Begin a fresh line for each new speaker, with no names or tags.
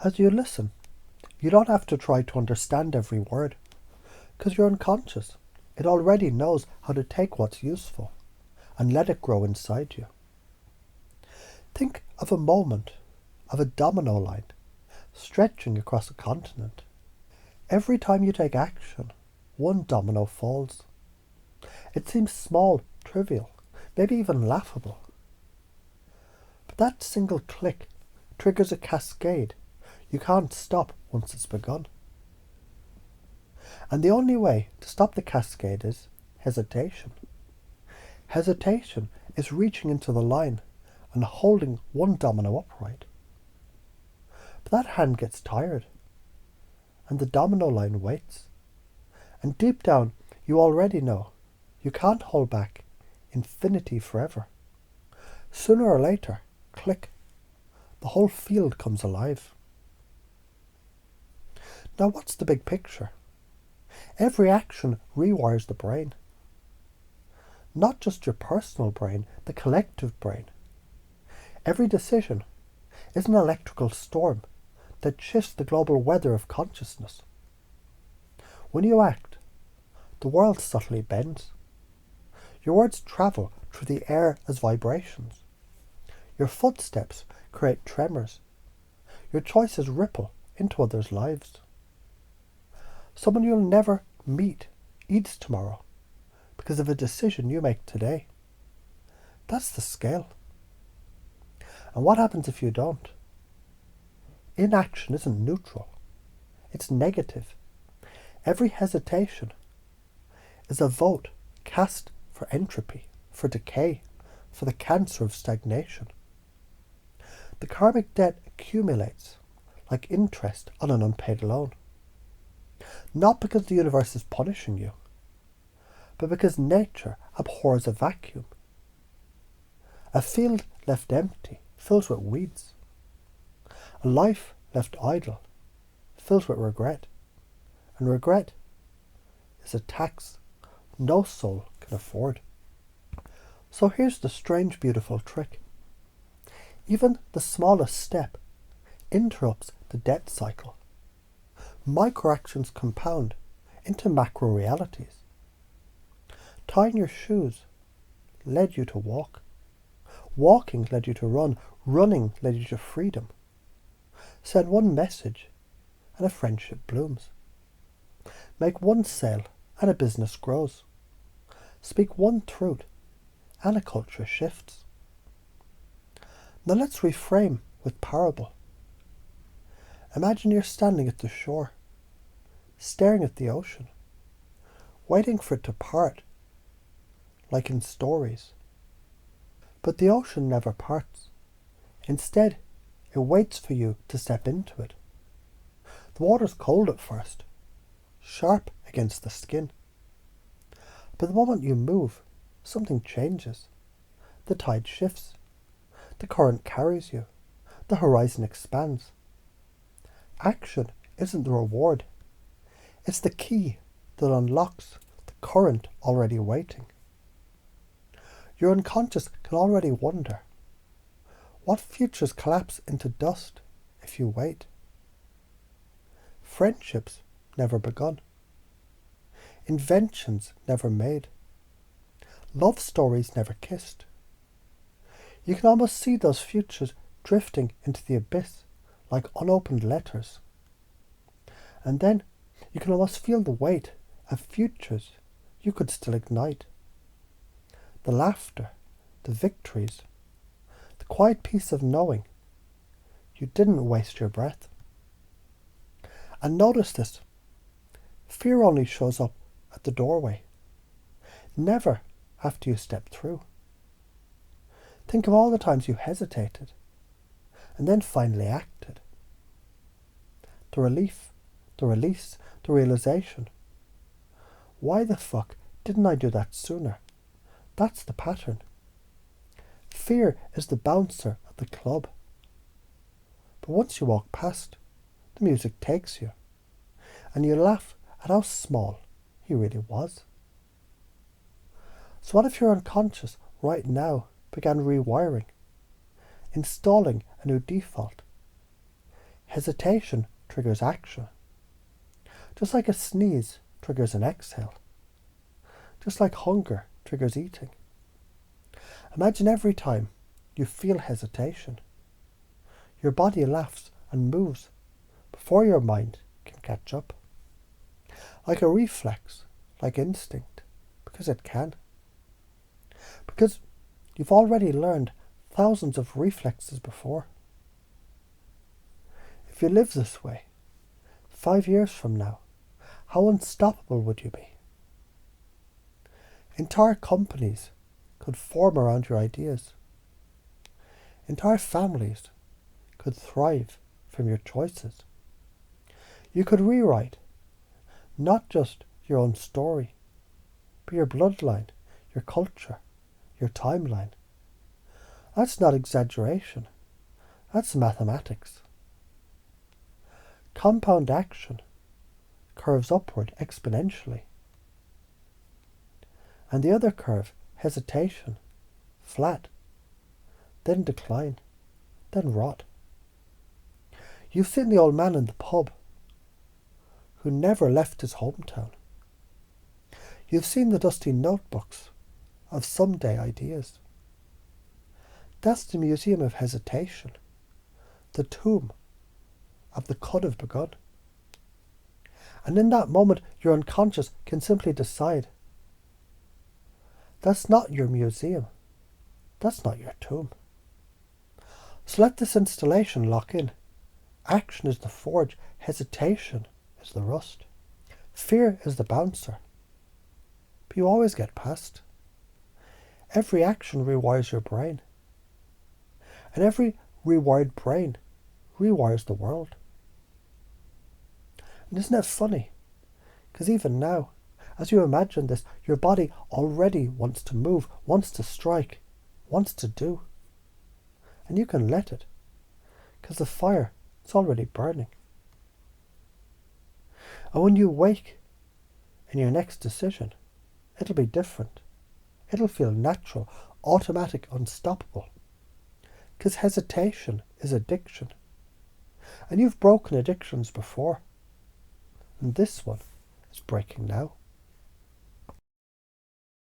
As you listen, you don't have to try to understand every word, because you're unconscious. It already knows how to take what's useful and let it grow inside you. Think of a moment of a domino line stretching across a continent. Every time you take action, one domino falls. It seems small, trivial, maybe even laughable. But that single click triggers a cascade you can't stop once it's begun. And the only way to stop the cascade is hesitation. Hesitation is reaching into the line and holding one domino upright. But that hand gets tired, and the domino line waits. And deep down, you already know you can't hold back infinity forever. Sooner or later, click, the whole field comes alive. Now what's the big picture? Every action rewires the brain. Not just your personal brain, the collective brain. Every decision is an electrical storm that shifts the global weather of consciousness. When you act, the world subtly bends. Your words travel through the air as vibrations. Your footsteps create tremors. Your choices ripple into others' lives. Someone you'll never meet eats tomorrow because of a decision you make today. That's the scale. And what happens if you don't? Inaction isn't neutral. It's negative. Every hesitation is a vote cast for entropy, for decay, for the cancer of stagnation. The karmic debt accumulates like interest on an unpaid loan. Not because the universe is punishing you, but because nature abhors a vacuum. A field left empty fills with weeds. A life left idle fills with regret. And regret is a tax no soul can afford. So here's the strange, beautiful trick. Even the smallest step interrupts the debt cycle. Microactions compound into macro realities. Tying your shoes led you to walk. Walking led you to run. Running led you to freedom. Send one message and a friendship blooms. Make one sale and a business grows. Speak one truth and a culture shifts. Now let's reframe with parable. Imagine you're standing at the shore, staring at the ocean, waiting for it to part, like in stories. But the ocean never parts. Instead, it waits for you to step into it. The water's cold at first, sharp against the skin. But the moment you move, something changes. The tide shifts. The current carries you. The horizon expands. Action isn't the reward. It's the key that unlocks the current already waiting. Your unconscious can already wonder, what futures collapse into dust if you wait? Friendships never begun. Inventions never made. Love stories never kissed. You can almost see those futures drifting into the abyss like unopened letters. And then you can almost feel the weight of futures you could still ignite. The laughter, the victories, the quiet peace of knowing you didn't waste your breath. And notice this. Fear only shows up at the doorway, never after you step through. Think of all the times you hesitated and then finally acted. The relief, the release, the realization. Why the fuck didn't I do that sooner? That's the pattern. Fear is the bouncer at the club. But once you walk past, the music takes you, and you laugh at how small he really was. So what if your unconscious right now began rewiring, installing a new default? Hesitation triggers action. Just like a sneeze triggers an exhale. Just like hunger triggers eating. Imagine every time you feel hesitation, your body laughs and moves before your mind can catch up. Like a reflex, like instinct, because it can. Because you've already learned thousands of reflexes before. If you live this way, 5 years from now, how unstoppable would you be? Entire companies could form around your ideas. Entire families could thrive from your choices. You could rewrite not just your own story, but your bloodline, your culture, your timeline. That's not exaggeration. That's mathematics. Compound action curves upward exponentially. And the other curve, hesitation, flat, then decline, then rot. You've seen the old man in the pub who never left his hometown. You've seen the dusty notebooks of someday ideas. That's the museum of hesitation, the tomb of the could have begun. And in that moment, your unconscious can simply decide, that's not your museum, that's not your tomb. So let this installation lock in. Action is the forge, hesitation is the rust. Fear is the bouncer. But you always get past. Every action rewires your brain. And every rewired brain rewires the world. And isn't that funny? Because even now, as you imagine this, your body already wants to move, wants to strike, wants to do. And you can let it, because the fire is already burning. And when you wake in your next decision, it'll be different. It'll feel natural, automatic, unstoppable. Because hesitation is addiction. And you've broken addictions before. And this one is breaking now.